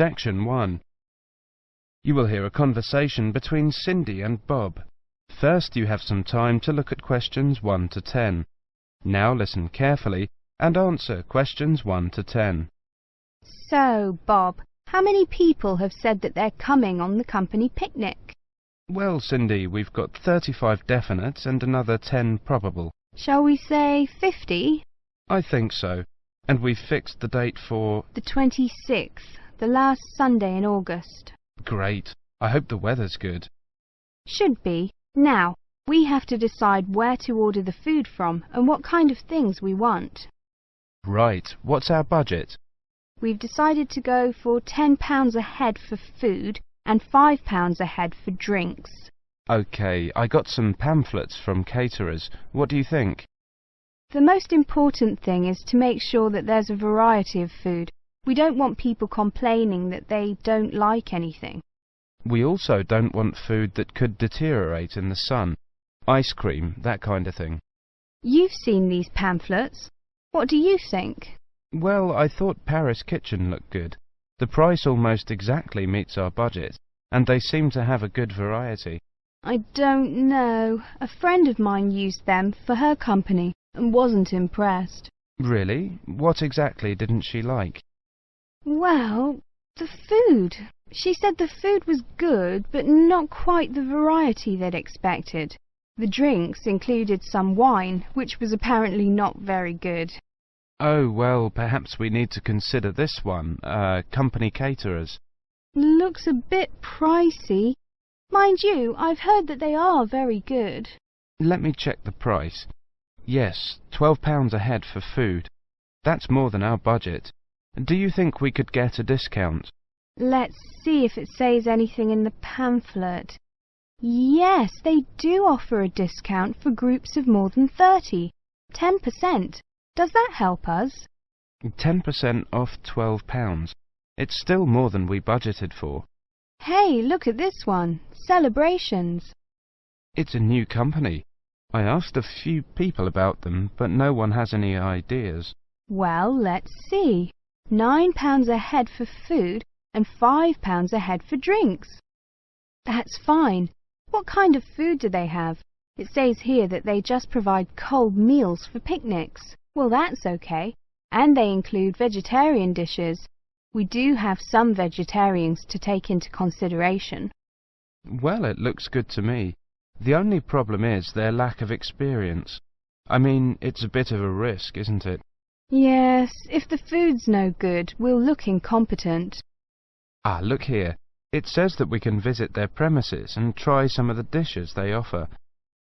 Section 1. You will hear a conversation between Cindy and Bob. First, you have some time to look at questions 1 to 10. Now listen carefully and answer questions 1 to 10. So, Bob, how many people have said that they're coming on the company picnic? Well, Cindy, we've got 35 definite and another 10 probable. Shall we say 50? I think so. And we've fixed the date for... The 26th, the last Sunday in August. Great. I hope the weather's good. Should be. Now, we have to decide where to order the food from and what kind of things we want. Right. What's our budget? We've decided to go for £10 a head for food and £5 a head for drinks. OK, I got some pamphlets from caterers. What do you think? The most important thing is to make sure that there's a variety of food. We don't want people complaining that they don't like anything. We also don't want food that could deteriorate in the sun. Ice cream, that kind of thing. You've seen these pamphlets. What do you think? Well, I thought Paris Kitchen looked good. The price almost exactly meets our budget, and they seem to have a good variety. I don't know. A friend of mine used them for her company and wasn't impressed. Really? What exactly didn't she like? Well, the food. She said the food was good, but not quite the variety they'd expected. The drinks included some wine, which was apparently not very good. Oh, well, perhaps we need to consider this one, company caterers. Looks a bit pricey. Mind you, I've heard that they are very good. Let me check the price. Yes, £12 a head for food. That's more than our budget. Do you think we could get a discount? Let's see if it says anything in the pamphlet. Yes, they do offer a discount for groups of more than 30. 10%. Does that help us? 10% off £12. It's still more than we budgeted for. Hey, look at this one. Celebrations. It's a new company. I asked a few people about them, but no one has any ideas. Well, let's see. £9 a head for food and £5 a head for drinks. That's fine. What kind of food do they have? It says here that they just provide cold meals for picnics. Well, that's okay. And they include vegetarian dishes. We do have some vegetarians to take into consideration. Well, it looks good to me. The only problem is their lack of experience. I mean, it's a bit of a risk, isn't it? Yes, if the food's no good, we'll look incompetent. Ah, look here. It says that we can visit their premises and try some of the dishes they offer.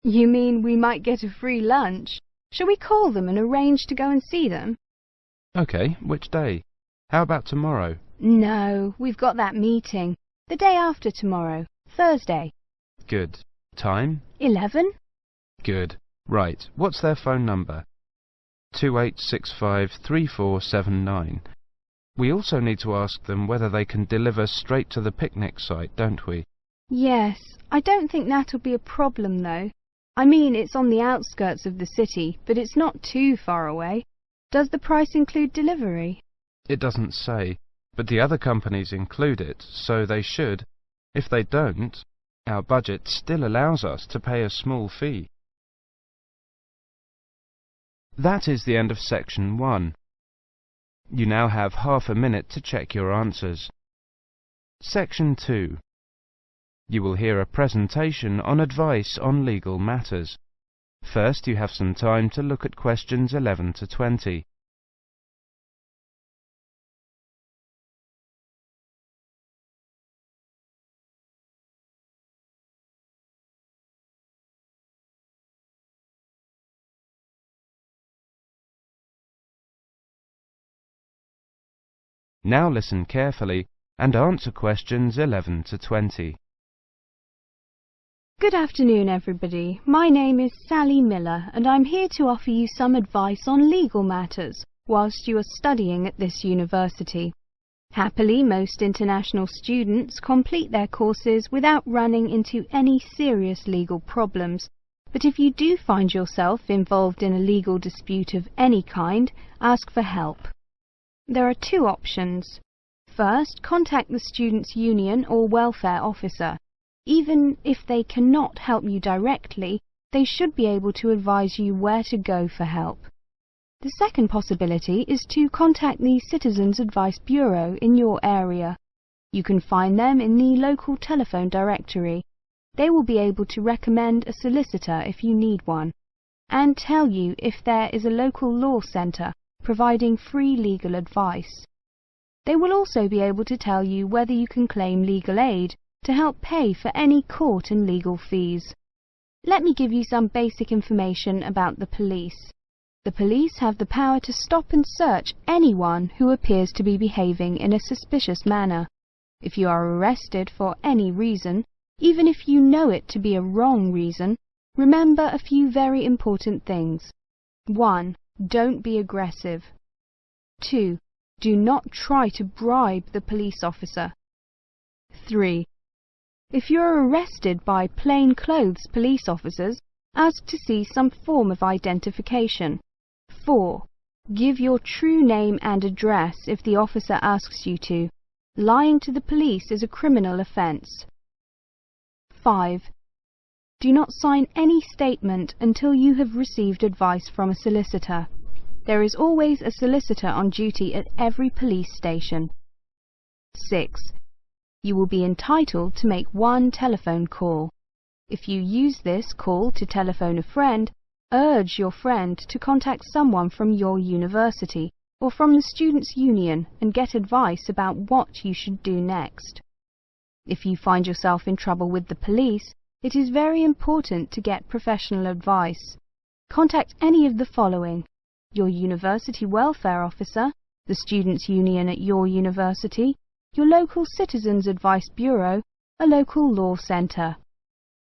You mean we might get a free lunch? Shall we call them and arrange to go and see them? OK, which day? How about tomorrow? No, we've got that meeting. The day after tomorrow, Thursday. Good. Time? 11. Good. Right. What's their phone number? 28653479. We also need to ask them whether they can deliver straight to the picnic site, don't we? Yes. I don't think that'll be a problem, though. I mean, it's on the outskirts of the city, but it's not too far away. Does the price include delivery? It doesn't say, but the other companies include it, so they should. If they don't, our budget still allows us to pay a small fee. That is the end of section 1. You now have half a minute to check your answers. Section 2. You will hear a presentation on advice on legal matters. First, you have some time to look at questions 11 to 20. Now listen carefully and answer questions 11 to 20. Good afternoon, everybody. My name is Sally Miller, and I'm here to offer you some advice on legal matters whilst you are studying at this university. Happily, most international students complete their courses without running into any serious legal problems. But if you do find yourself involved in a legal dispute of any kind, ask for help. There are two options. First, contact the students' union or welfare officer. Even if they cannot help you directly, they should be able to advise you where to go for help. The second possibility is to contact the Citizens Advice Bureau in your area. You can find them in the local telephone directory. They will be able to recommend a solicitor if you need one, and tell you if there is a local law centre providing free legal advice. They will also be able to tell you whether you can claim legal aid to help pay for any court and legal fees. Let me give you some basic information about the police. The police have the power to stop and search anyone who appears to be behaving in a suspicious manner. If you are arrested for any reason, even if you know it to be a wrong reason, remember a few very important things. 1. Don't be aggressive. 2. Do not try to bribe the police officer. 3. If you are arrested by plainclothes police officers, ask to see some form of identification. 4. Give your true name and address if the officer asks you to. Lying to the police is a criminal offence. 5. Do not sign any statement until you have received advice from a solicitor. There is always a solicitor on duty at every police station. 6. You will be entitled to make one telephone call. If you use this call to telephone a friend, urge your friend to contact someone from your university or from the students' union and get advice about what you should do next. If you find yourself in trouble with the police, it is very important to get professional advice. Contact any of the following: your university welfare officer, the students' union at your university, your local Citizens Advice Bureau, a local law centre.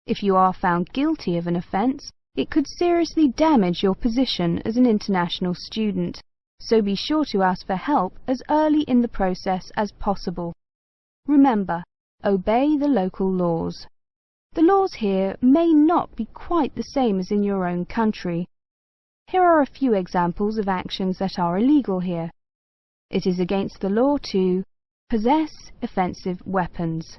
If you are found guilty of an offence, it could seriously damage your position as an international student, so be sure to ask for help as early in the process as possible. Remember, obey the local laws. The laws here may not be quite the same as in your own country. Here are a few examples of actions that are illegal here. It is against the law to possess offensive weapons.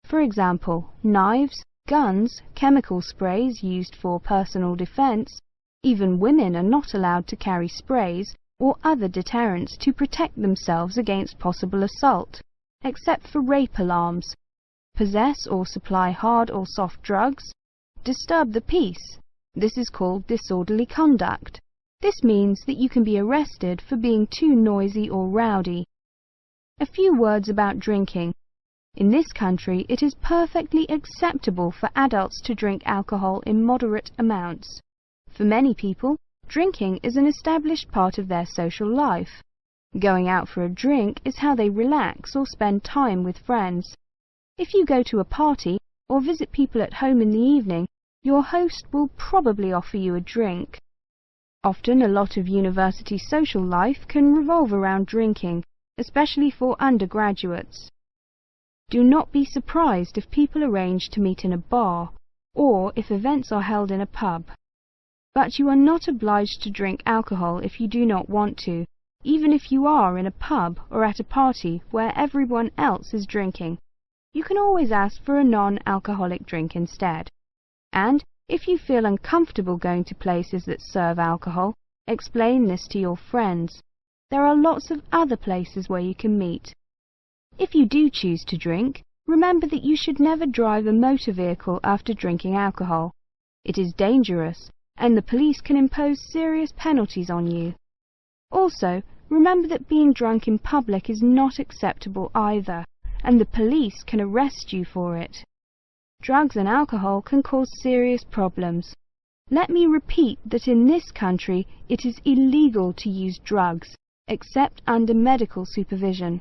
For example, knives, guns, chemical sprays used for personal defense. Even women are not allowed to carry sprays or other deterrents to protect themselves against possible assault, except for rape alarms. Possess or supply hard or soft drugs. Disturb the peace. This is called disorderly conduct. This means that you can be arrested for being too noisy or rowdy. A few words about drinking. In this country, it is perfectly acceptable for adults to drink alcohol in moderate amounts. For many people, drinking is an established part of their social life. Going out for a drink is how they relax or spend time with friends. If you go to a party or visit people at home in the evening, your host will probably offer you a drink. Often a lot of university social life can revolve around drinking, especially for undergraduates. Do not be surprised if people arrange to meet in a bar, or if events are held in a pub. But you are not obliged to drink alcohol if you do not want to, even if you are in a pub or at a party where everyone else is drinking. You can always ask for a non-alcoholic drink instead. And if you feel uncomfortable going to places that serve alcohol, explain this to your friends. There are lots of other places where you can meet. If you do choose to drink, remember that you should never drive a motor vehicle after drinking alcohol. It is dangerous, and the police can impose serious penalties on you. Also, remember that being drunk in public is not acceptable either, and the police can arrest you for it. Drugs and alcohol can cause serious problems. Let me repeat that in this country it is illegal to use drugs, except under medical supervision.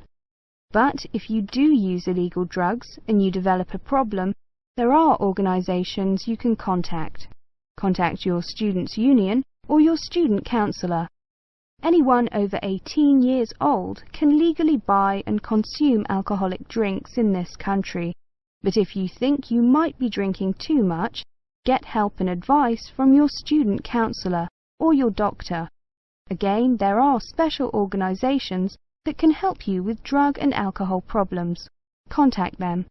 But if you do use illegal drugs and you develop a problem, there are organisations you can contact. Contact your students' union or your student counsellor. Anyone over 18 years old can legally buy and consume alcoholic drinks in this country. But if you think you might be drinking too much, get help and advice from your student counsellor or your doctor. Again, there are special organisations that can help you with drug and alcohol problems. Contact them.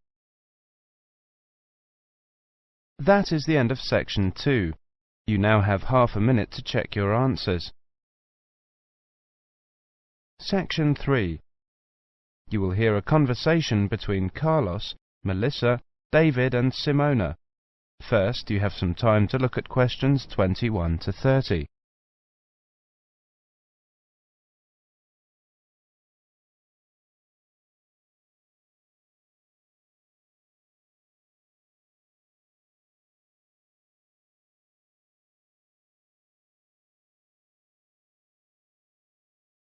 That is the end of section 2. You now have half a minute to check your answers. Section 3. You will hear a conversation between Carlos, Melissa, David and Simona. First, you have some time to look at questions 21 to 30.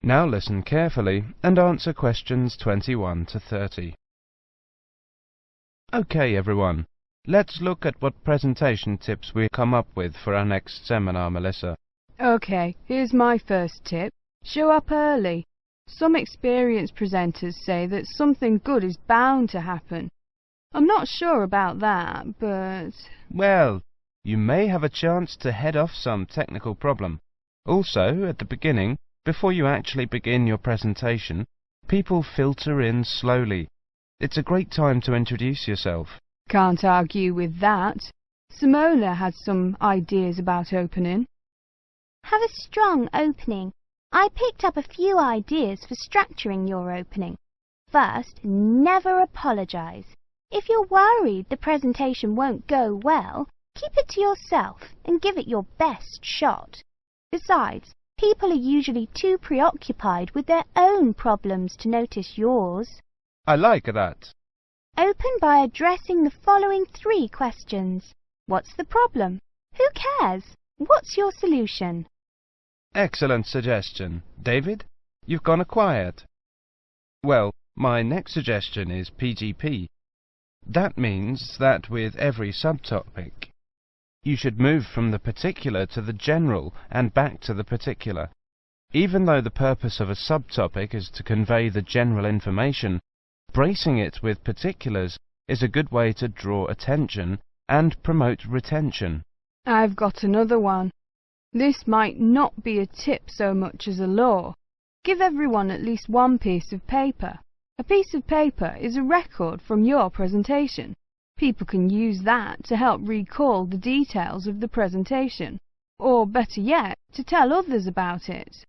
Now listen carefully and answer questions 21 to 30. Okay, everyone. Let's look at what presentation tips we come up with for our next seminar, Melissa. Okay, here's my first tip. Show up early. Some experienced presenters say that something good is bound to happen. I'm not sure about that, but... Well, you may have a chance to head off some technical problem. Also, at the beginning, before you actually begin your presentation, people filter in slowly. It's a great time to introduce yourself. Can't argue with that. Simona has some ideas about opening. Have a strong opening. I picked up a few ideas for structuring your opening. First, never apologise. If you're worried the presentation won't go well, keep it to yourself and give it your best shot. Besides, people are usually too preoccupied with their own problems to notice yours. I like that. Open by addressing the following 3 questions. What's the problem? Who cares? What's your solution? Excellent suggestion. David, you've gone quiet. Well, my next suggestion is PGP. That means that with every subtopic, you should move from the particular to the general and back to the particular. Even though the purpose of a subtopic is to convey the general information, bracing it with particulars is a good way to draw attention and promote retention. I've got another one. This might not be a tip so much as a law. Give everyone at least one piece of paper. A piece of paper is a record from your presentation. People can use that to help recall the details of the presentation, or better yet, to tell others about it.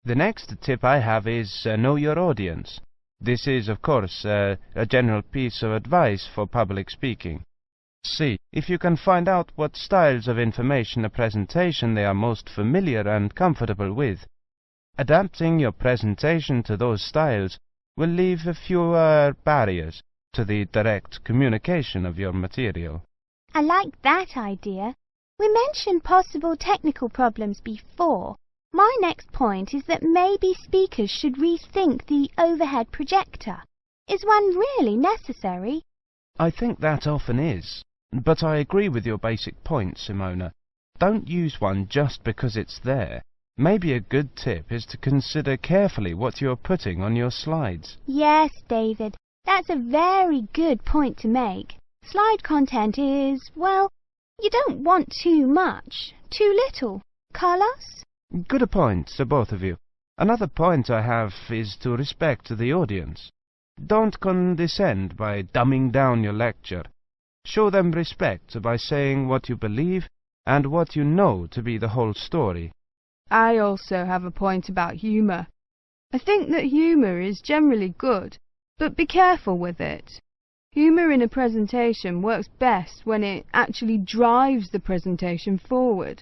The next tip I have is know your audience. This is, of course, a general piece of advice for public speaking. See if you can find out what styles of information a presentation they are most familiar and comfortable with. Adapting your presentation to those styles will leave fewer barriers to the direct communication of your material. I like that idea. We mentioned possible technical problems before. My next point is that maybe speakers should rethink the overhead projector. Is one really necessary? I think that often is, but I agree with your basic point, Simona. Don't use one just because it's there. Maybe a good tip is to consider carefully what you are putting on your slides. Yes, David, that's a very good point to make. Slide content is, well, you don't want too much, too little. Carlos? Good point, both of you. Another point I have is to respect the audience. Don't condescend by dumbing down your lecture. Show them respect by saying what you believe and what you know to be the whole story. I also have a point about humour. I think that humour is generally good, but be careful with it. Humour in a presentation works best when it actually drives the presentation forward.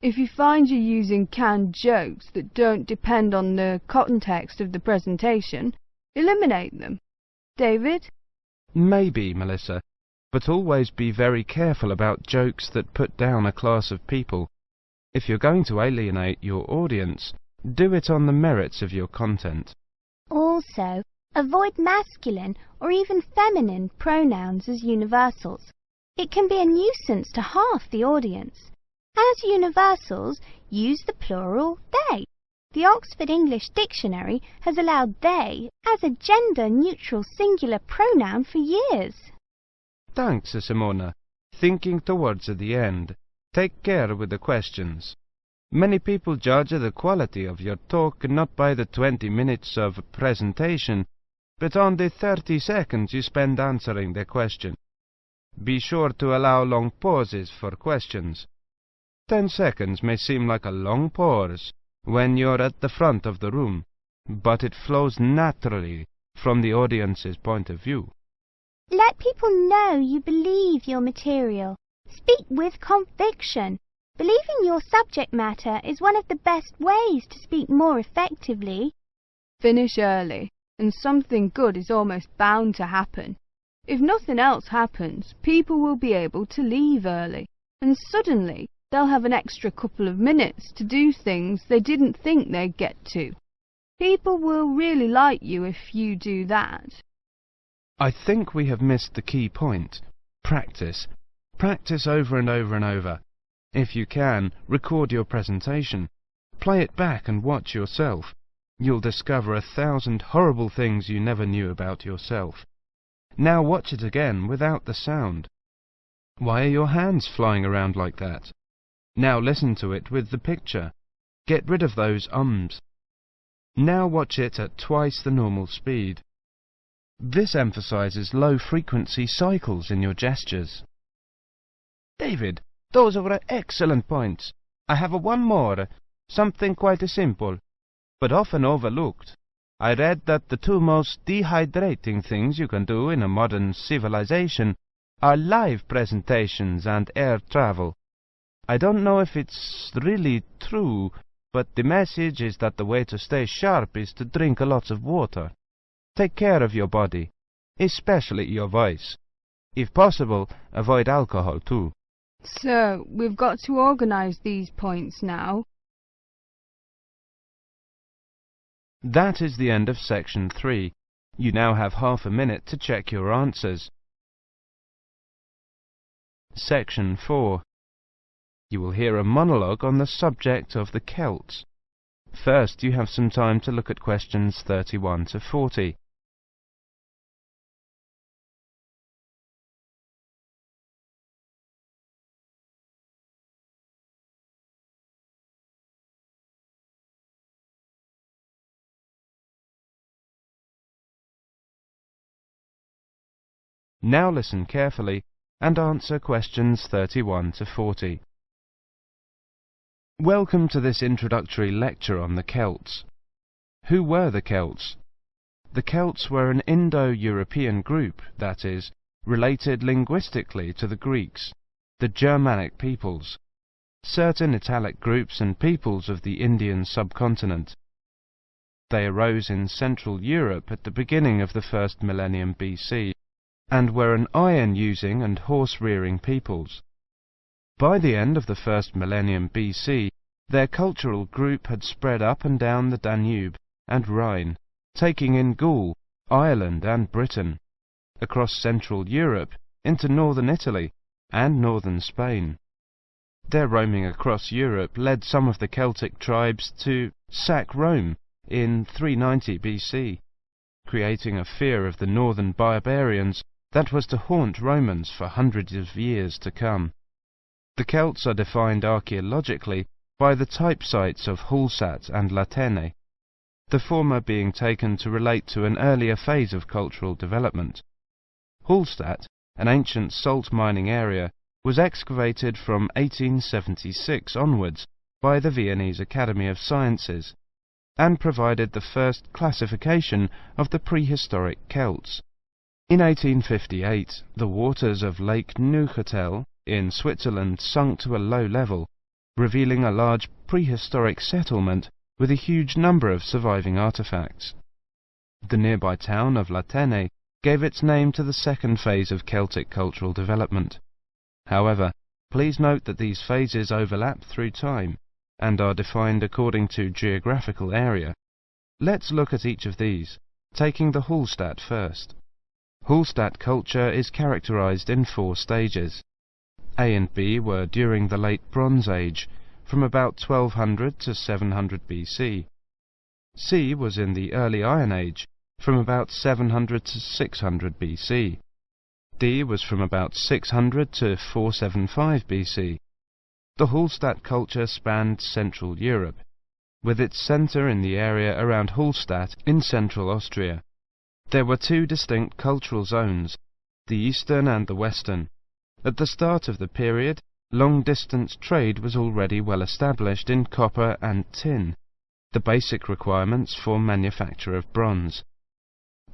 If you find you're using canned jokes that don't depend on the context of the presentation, eliminate them. David? Maybe, Melissa, but always be very careful about jokes that put down a class of people. If you're going to alienate your audience, do it on the merits of your content. Also, avoid masculine or even feminine pronouns as universals. It can be a nuisance to half the audience. As universals, use the plural they. The Oxford English Dictionary has allowed they as a gender-neutral singular pronoun for years. Thanks, Simona. Thinking towards the end. Take care with the questions. Many people judge the quality of your talk not by the 20 minutes of presentation, but on the 30 seconds you spend answering the question. Be sure to allow long pauses for questions. 10 seconds may seem like a long pause when you're at the front of the room, but it flows naturally from the audience's point of view. Let people know you believe your material. Speak with conviction. Believing your subject matter is one of the best ways to speak more effectively. Finish early, and something good is almost bound to happen. If nothing else happens, people will be able to leave early, and suddenly they'll have an extra couple of minutes to do things they didn't think they'd get to. People will really like you if you do that. I think we have missed the key point. Practice. Practice over and over and over. If you can, record your presentation. Play it back and watch yourself. You'll discover 1,000 horrible things you never knew about yourself. Now watch it again without the sound. Why are your hands flying around like that? Now listen to it with the picture. Get rid of those ums. Now watch it at twice the normal speed. This emphasizes low-frequency cycles in your gestures. David, those were excellent points. I have one more, something quite simple, but often overlooked. I read that the two most dehydrating things you can do in a modern civilization are live presentations and air travel. I don't know if it's really true, but the message is that the way to stay sharp is to drink lots of water. Take care of your body, especially your voice. If possible, avoid alcohol too. So, we've got to organise these points now. That is the end of section 3. You now have half a minute to check your answers. Section 4. You will hear a monologue on the subject of the Celts. First, you have some time to look at questions 31 to 40. Now listen carefully and answer questions 31 to 40. Welcome to this introductory lecture on the Celts. Who were the Celts? The Celts were an Indo-European group, that is, related linguistically to the Greeks, the Germanic peoples, certain Italic groups and peoples of the Indian subcontinent. They arose in Central Europe at the beginning of the first millennium BC, and were an iron-using and horse-rearing peoples. By the end of the first millennium BC, their cultural group had spread up and down the Danube and Rhine, taking in Gaul, Ireland and Britain, across Central Europe into northern Italy and northern Spain. Their roaming across Europe led some of the Celtic tribes to sack Rome in 390 BC, creating a fear of the northern barbarians that was to haunt Romans for hundreds of years to come. The Celts are defined archaeologically by the type sites of Hallstatt and Latene, the former being taken to relate to an earlier phase of cultural development. Hallstatt, an ancient salt mining area, was excavated from 1876 onwards by the Viennese Academy of Sciences, and provided the first classification of the prehistoric Celts. In 1858, the waters of Lake Neuchâtel in Switzerland sunk to a low level, revealing a large prehistoric settlement with a huge number of surviving artifacts. The nearby town of Latene gave its name to the second phase of Celtic cultural development. However, please note that these phases overlap through time and are defined according to geographical area. Let's look at each of these, taking the Hallstatt first. Hallstatt culture is characterized in 4 stages. A and B were during the Late Bronze Age, from about 1200 to 700 BC. C was in the Early Iron Age, from about 700 to 600 BC. D was from about 600 to 475 BC. The Hallstatt culture spanned Central Europe, with its centre in the area around Hallstatt in central Austria. There were two distinct cultural zones, the eastern and the western. At the start of the period, long-distance trade was already well established in copper and tin, the basic requirements for manufacture of bronze.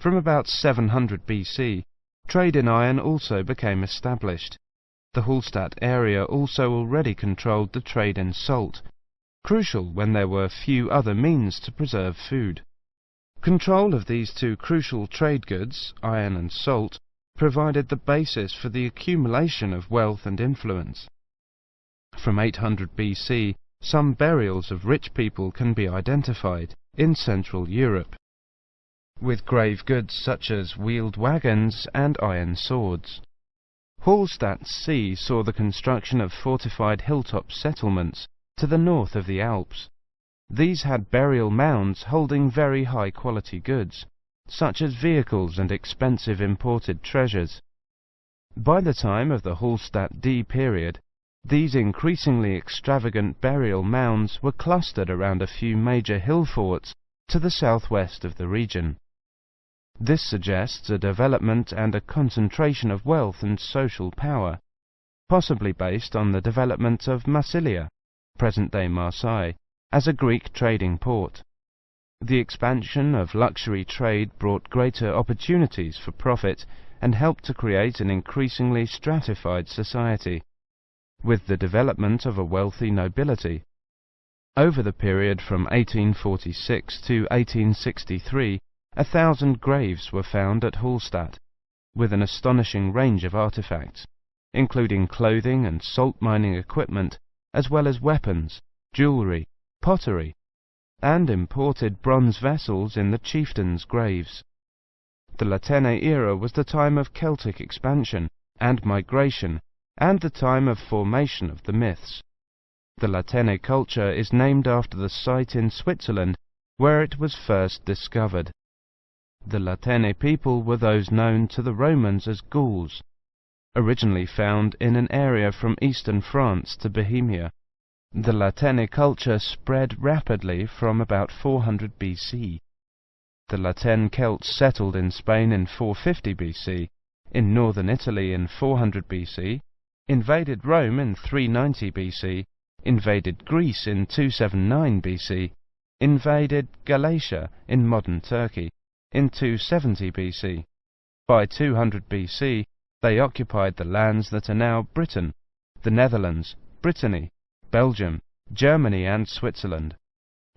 From about 700 BC, trade in iron also became established. The Hallstatt area also already controlled the trade in salt, crucial when there were few other means to preserve food. Control of these two crucial trade goods, iron and salt, provided the basis for the accumulation of wealth and influence. From 800 BC, some burials of rich people can be identified in Central Europe, with grave goods such as wheeled wagons and iron swords. Hallstatt C saw the construction of fortified hilltop settlements to the north of the Alps. These had burial mounds holding very high-quality goods, such as vehicles and expensive imported treasures. By the time of the Hallstatt D period, these increasingly extravagant burial mounds were clustered around a few major hill forts to the southwest of the region. This suggests a development and a concentration of wealth and social power, possibly based on the development of Massilia, present-day Marseille, as a Greek trading port. The expansion of luxury trade brought greater opportunities for profit and helped to create an increasingly stratified society, with the development of a wealthy nobility. Over the period from 1846 to 1863, 1,000 graves were found at Hallstatt, with an astonishing range of artifacts, including clothing and salt mining equipment, as well as weapons, jewellery, pottery, and imported bronze vessels in the chieftains' graves. The Latène era was the time of Celtic expansion and migration, and the time of formation of the myths. The Latène culture is named after the site in Switzerland where it was first discovered. The Latène people were those known to the Romans as Gauls, originally found in an area from eastern France to Bohemia. The Latène culture spread rapidly from about 400 BC. The Latène Celts settled in Spain in 450 BC, in northern Italy in 400 BC, invaded Rome in 390 BC, invaded Greece in 279 BC, invaded Galatia in modern Turkey in 270 BC. By 200 BC, they occupied the lands that are now Britain, the Netherlands, Brittany, Belgium, Germany and Switzerland.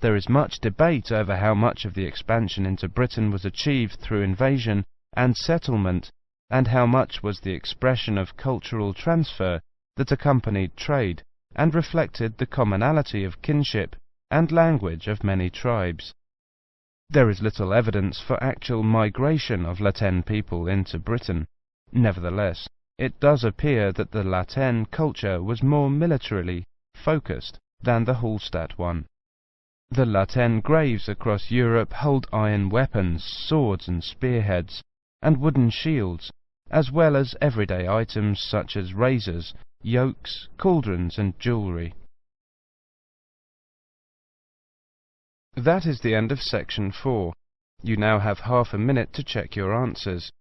There is much debate over how much of the expansion into Britain was achieved through invasion and settlement, and how much was the expression of cultural transfer that accompanied trade and reflected the commonality of kinship and language of many tribes. There is little evidence for actual migration of Latène people into Britain. Nevertheless, it does appear that the Latène culture was more militarily focused than the Hallstatt one. The Latène graves across Europe hold iron weapons, swords and spearheads, and wooden shields, as well as everyday items such as razors, yokes, cauldrons and jewellery. That is the end of section 4. You now have half a minute to check your answers.